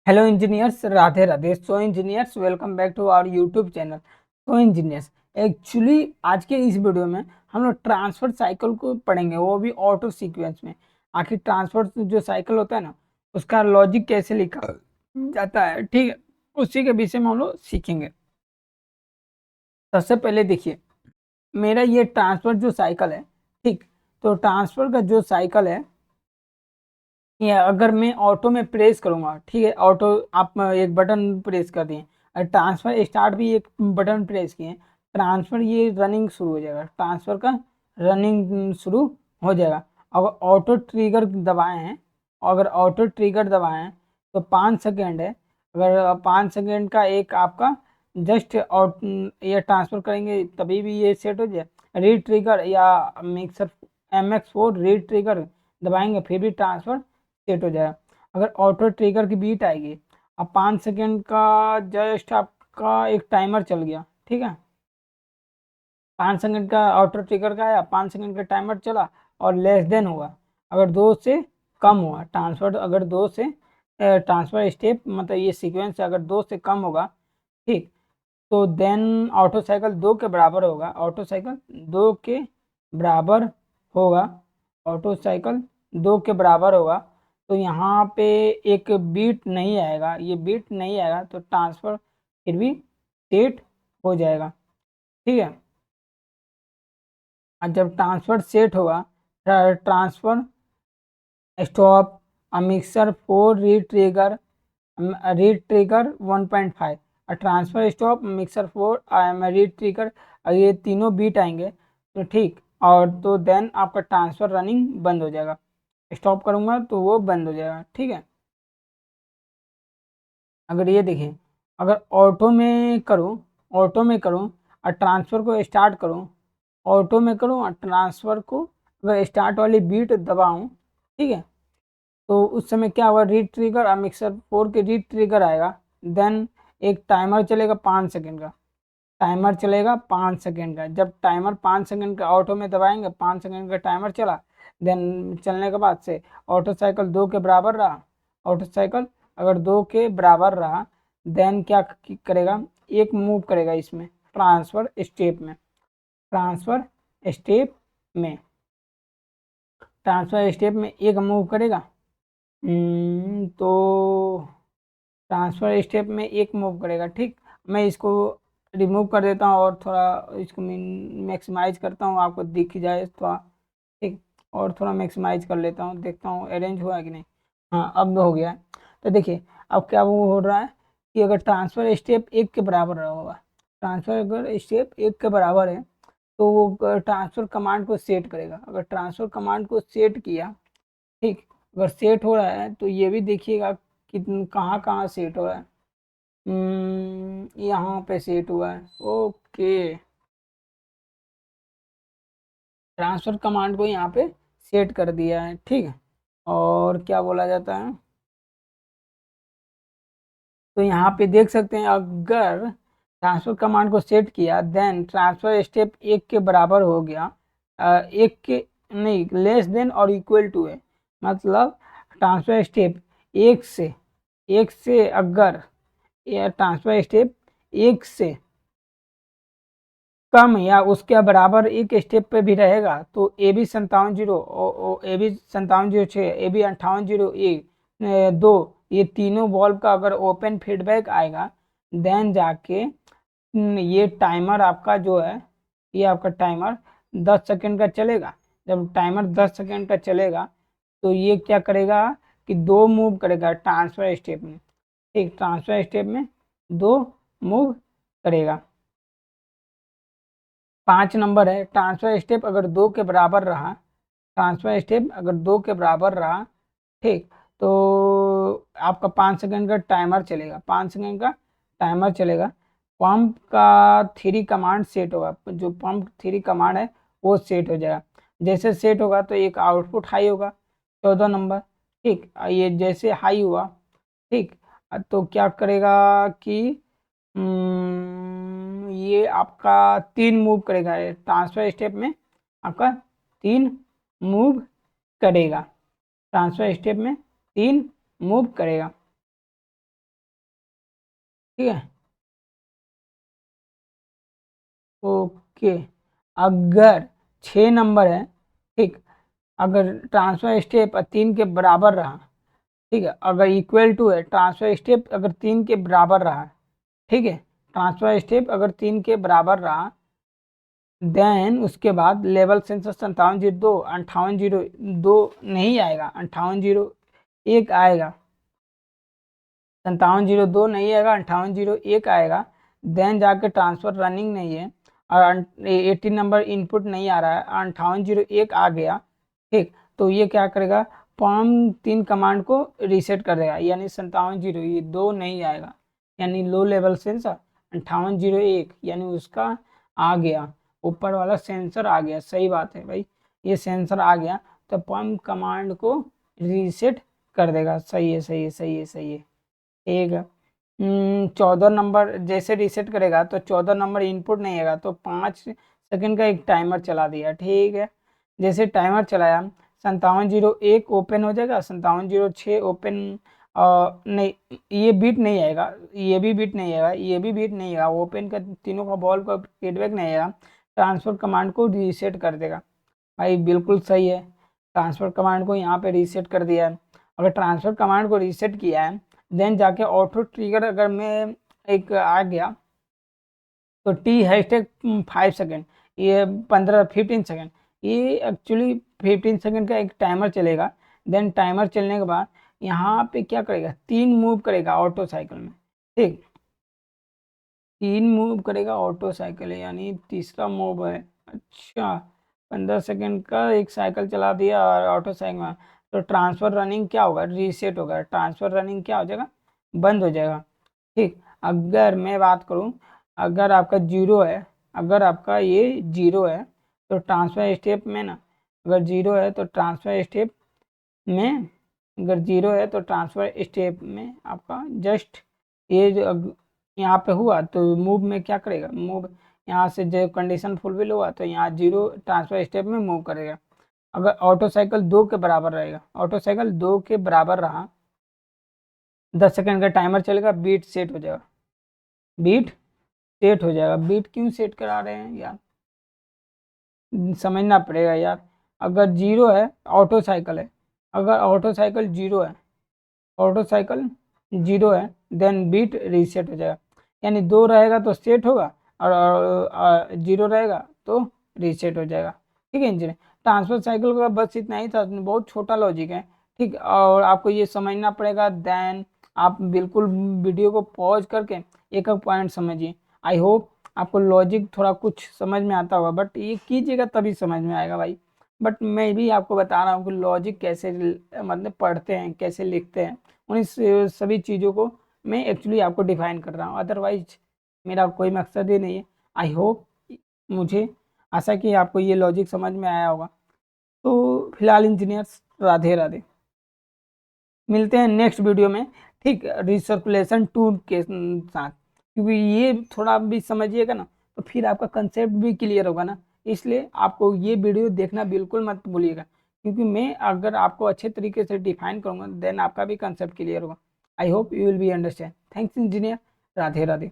Hello engineers, Radhe Radhe. So engineers, welcome back to our YouTube channel. So engineers, actually आज के इस video में हम लोग ट्रांसफर साइकिल को पढ़ेंगे, वो भी ऑटो सीक्वेंस में। आखिर ट्रांसफर जो साइकिल होता है ना, उसका लॉजिक कैसे लिखा जाता है, ठीक है, उसी के विषय में हम लोग सीखेंगे। सबसे पहले देखिए, मेरा ये ट्रांसफर जो साइकिल है, ठीक, तो ट्रांसफर का जो साइकिल है, ये अगर मैं ऑटो में प्रेस करूंगा, ठीक है, ऑटो आप एक बटन प्रेस कर दिए और ट्रांसफर स्टार्ट भी एक बटन प्रेस किए, ट्रांसफर ये रनिंग शुरू हो जाएगा, ट्रांसफर का रनिंग शुरू हो जाएगा। अगर ऑटो ट्रिगर दबाए हैं, अगर ऑटो ट्रिगर दबाए हैं तो 5 सेकेंड है। अगर 5 सेकेंड का एक आपका जस्ट ये ट्रांसफर करेंगे तभी भी ये सेट हो जाए। री ट्रिगर या मिक्सर MX4 री ट्रिगर दबाएंगे फिर भी ट्रांसफर सेट हो जाएगा। अगर ऑटो ट्रिगर की बीट आएगी, अब 5 सेकेंड का जस्ट आपका एक टाइमर चल गया, ठीक है, 5 सेकेंड का ऑटो ट्रिगर का आया, 5 सेकेंड का टाइमर चला और लेस देन हुआ, अगर 2 से कम हुआ ट्रांसफर, अगर 2 से ट्रांसफर स्टेप मतलब ये सीक्वेंस अगर 2 से कम होगा, ठीक, तो देन ऑटो साइकिल 2 के बराबर होगा, ऑटो साइकिल 2 के बराबर होगा, ऑटो साइकिल 2 के बराबर होगा। तो यहाँ पे एक बीट नहीं आएगा, ये बीट नहीं आएगा तो ट्रांसफर फिर भी सेट हो जाएगा, ठीक है। और जब ट्रांसफर सेट होगा, ट्रांसफर स्टॉप मिक्सर 4 री ट्रिगर 1.5 और ट्रांसफर स्टॉप मिक्सर 4 री ट्रिगर, ये तीनों बीट आएंगे तो ठीक, और तो देन आपका ट्रांसफर रनिंग बंद हो जाएगा। स्टॉप करूंगा तो वो बंद हो जाएगा, ठीक है। अगर ये देखिए, अगर ऑटो में करूँ और ट्रांसफर को स्टार्ट करूँ, ऑटो में करूँ और ट्रांसफर को अगर स्टार्ट वाली बीट दबाऊँ, ठीक है, तो उस समय क्या होगा, रीड ट्रिगर और मिक्सर 4 के रीड ट्रिगर आएगा, देन एक टाइमर चलेगा 5 सेकेंड का, टाइमर चलेगा 5 सेकेंड का। जब टाइमर 5 सेकेंड का ऑटो में दबाएंगे, 5 सेकेंड का टाइमर चला, देन चलने के बाद से ऑटो साइकिल 2 के बराबर रहा, ऑटो साइकिल अगर 2 के बराबर रहा, देन क्या करेगा, एक मूव करेगा इसमें ट्रांसफर स्टेप में, ट्रांसफर स्टेप में ट्रांसफर स्टेप में एक मूव करेगा। तो ट्रांसफर स्टेप में एक मूव करेगा, ठीक। मैं इसको रिमूव कर देता हूँ और थोड़ा इसको मैक्सिमाइज करता हूँ, आपको दिख जाए थोड़ा, ठीक, और थोड़ा मैक्सिमाइज कर लेता हूँ, देखता हूँ अरेंज हुआ है कि नहीं। हाँ, अब हो गया है। तो देखिए, अब क्या वो हो रहा है कि अगर ट्रांसफर स्टेप 1 के बराबर रहा होगा, ट्रांसफर अगर स्टेप 1 के बराबर है तो वो ट्रांसफर कमांड को सेट करेगा। अगर ट्रांसफर कमांड को सेट किया, ठीक, अगर सेट हो रहा है तो ये भी देखिएगा कि कहाँ कहाँ सेट हो रहा है। यहाँ पे सेट हुआ है, ओके, ट्रांसफर कमांड को यहाँ पे सेट कर दिया है, ठीक है। और क्या बोला जाता है, तो यहाँ पे देख सकते हैं, अगर ट्रांसफर कमांड को सेट किया देन ट्रांसफर स्टेप 1 के बराबर हो गया, एक के नहीं, लेस देन और इक्वल टू है, मतलब ट्रांसफर स्टेप एक से एक से अगर यह ट्रांसफर स्टेप 1 से कम या उसके बराबर एक स्टेप पे भी रहेगा तो AB 57 0 AB 58 0 A, AB 58 0 A 2, ये तीनों वॉल्व का अगर ओपन फीडबैक आएगा, देन जाके ये टाइमर आपका जो है, ये आपका टाइमर 10 सेकेंड का चलेगा। जब टाइमर 10 सेकेंड का चलेगा तो ये क्या करेगा कि 2 मूव करेगा ट्रांसफर स्टेप में, ठीक, ट्रांसफर स्टेप में 2 मूव करेगा। 5 नंबर है, ट्रांसफर स्टेप अगर 2 के बराबर रहा, ट्रांसफर स्टेप अगर 2 के बराबर रहा, ठीक, तो आपका 5 सेकेंड का टाइमर चलेगा, 5 सेकेंड का टाइमर चलेगा। पंप का 3 कमांड सेट होगा, जो पंप 3 कमांड है वो सेट हो जाएगा। जैसे सेट होगा तो एक आउटपुट हाई होगा, 14 नंबर, ठीक, ये जैसे हाई हुआ, ठीक, तो क्या करेगा कि ये आपका 3 मूव करेगा, ट्रांसफर स्टेप में आपका 3 मूव करेगा, ट्रांसफर स्टेप में 3 मूव करेगा। ठीक है, ओके। अगर 6 नंबर है, ठीक, अगर ट्रांसफर स्टेप 3 के बराबर रहा, ठीक है, अगर इक्वल टू है, ट्रांसफर स्टेप अगर 3 के बराबर रहा, ठीक है, ट्रांसफर स्टेप अगर 3 के बराबर रहा, देन उसके बाद लेवल सेंसर 5702 5802 नहीं आएगा, 5801 आएगा, 5702 नहीं आएगा, 5801 आएगा। देन जाके ट्रांसफर रनिंग नहीं है और 18 नंबर इनपुट नहीं आ रहा है, 5801 आ गया, ठीक, तो ये क्या करेगा, PAM3 कमांड को रीसेट कर देगा, यानी 5702 ये 2 नहीं आएगा, यानी लो लेवल सेंसर 5801 यानी उसका आ गया, ऊपर वाला सेंसर आ गया, सही बात है भाई, ये सेंसर आ गया, तो PAM कमांड को रीसेट कर देगा, सही है, सही है, सही है, सही है। एक 14 नंबर जैसे रीसेट करेगा तो 14 नंबर इनपुट नहीं आएगा, तो 5 सेकंड का एक टाइमर चला दिया, ठीक है, जैसे टाइमर चलाया 5701 ओपन हो जाएगा, 5706 ओपन, नहीं, ये बीट नहीं आएगा, ये भी बीट नहीं आएगा, ये भी बीट नहीं आएगा, ओपन का तीनों का बॉल का फीडबैक नहीं आएगा, ट्रांसफर कमांड को रीसेट कर देगा। भाई बिल्कुल सही है, ट्रांसफर कमांड को यहाँ पे रीसेट कर दिया है। अगर ट्रांसफर कमांड को रीसेट किया है, देन जाके ऑटो ट्रिगर अगर मैं एक आ गया, तो टी हैशटैग 5 सेकेंड, ये 15-15 सेकेंड, ये एक्चुअली 15 सेकेंड का एक टाइमर चलेगा। देन टाइमर चलने के बाद यहाँ पे क्या करेगा, 3 मूव करेगा ऑटो साइकिल में, ठीक, 3 मूव करेगा ऑटो साइकिल, यानी तीसरा मूव है, अच्छा, 15 सेकेंड का एक साइकिल चला दिया और ऑटो साइकिल में, तो ट्रांसफर रनिंग क्या होगा, रीसेट होगा, ट्रांसफर रनिंग क्या हो जाएगा, बंद हो जाएगा, ठीक। अगर मैं बात करूं, अगर आपका जीरो है, अगर आपका ये जीरो है, तो ट्रांसफर स्टेप में ना, अगर जीरो है तो ट्रांसफर स्टेप में, अगर जीरो है तो ट्रांसफर स्टेप में आपका जस्ट ये जो यहाँ पे हुआ तो मूव में क्या करेगा, मूव यहाँ से जो कंडीशन फुलफिल हुआ तो यहाँ जीरो ट्रांसफर स्टेप में मूव करेगा। अगर ऑटो साइकिल 2 के बराबर रहेगा, ऑटो साइकिल 2 के बराबर रहा, 10 सेकेंड का टाइमर चलेगा, बीट सेट हो जाएगा, बीट सेट हो जाएगा। बीट क्यों सेट करा रहे हैं यार, समझना पड़ेगा यार। अगर जीरो है, ऑटो साइकिल है, अगर ऑटो साइकिल जीरो है, ऑटो साइकिल जीरो है, देन बीट रीसेट हो जाएगा, यानी 2 रहेगा तो सेट होगा और जीरो रहेगा तो रीसेट हो जाएगा, ठीक है इंजीनियर। ट्रांसफर साइकिल का बस इतना ही था, बहुत छोटा लॉजिक है, ठीक, और आपको ये समझना पड़ेगा। देन आप बिल्कुल वीडियो को पॉज करके एक एक पॉइंट समझिए। आई होप आपको लॉजिक थोड़ा कुछ समझ में आता होगा, बट ये कीजिएगा तभी समझ में आएगा भाई। बट मैं भी आपको बता रहा हूँ कि लॉजिक कैसे मतलब पढ़ते हैं, कैसे लिखते हैं, उन सभी चीज़ों को मैं एक्चुअली आपको डिफाइन कर रहा हूँ, अदरवाइज मेरा कोई मकसद ही नहीं है। आई होप, मुझे आशा कि आपको ये लॉजिक समझ में आया होगा। तो फिलहाल इंजीनियर्स, राधे राधे, मिलते हैं नेक्स्ट वीडियो में, ठीक, रिसर्कुलेशन टूल के साथ, क्योंकि ये थोड़ा भी समझिएगा ना तो फिर आपका कंसेप्ट भी क्लियर होगा ना, इसलिए आपको ये वीडियो देखना बिल्कुल मत भूलिएगा, क्योंकि मैं अगर आपको अच्छे तरीके से डिफाइन करूँगा देन आपका भी कंसेप्ट क्लियर होगा। I hope you will be understand. Thanks engineer, Radhe Radhe.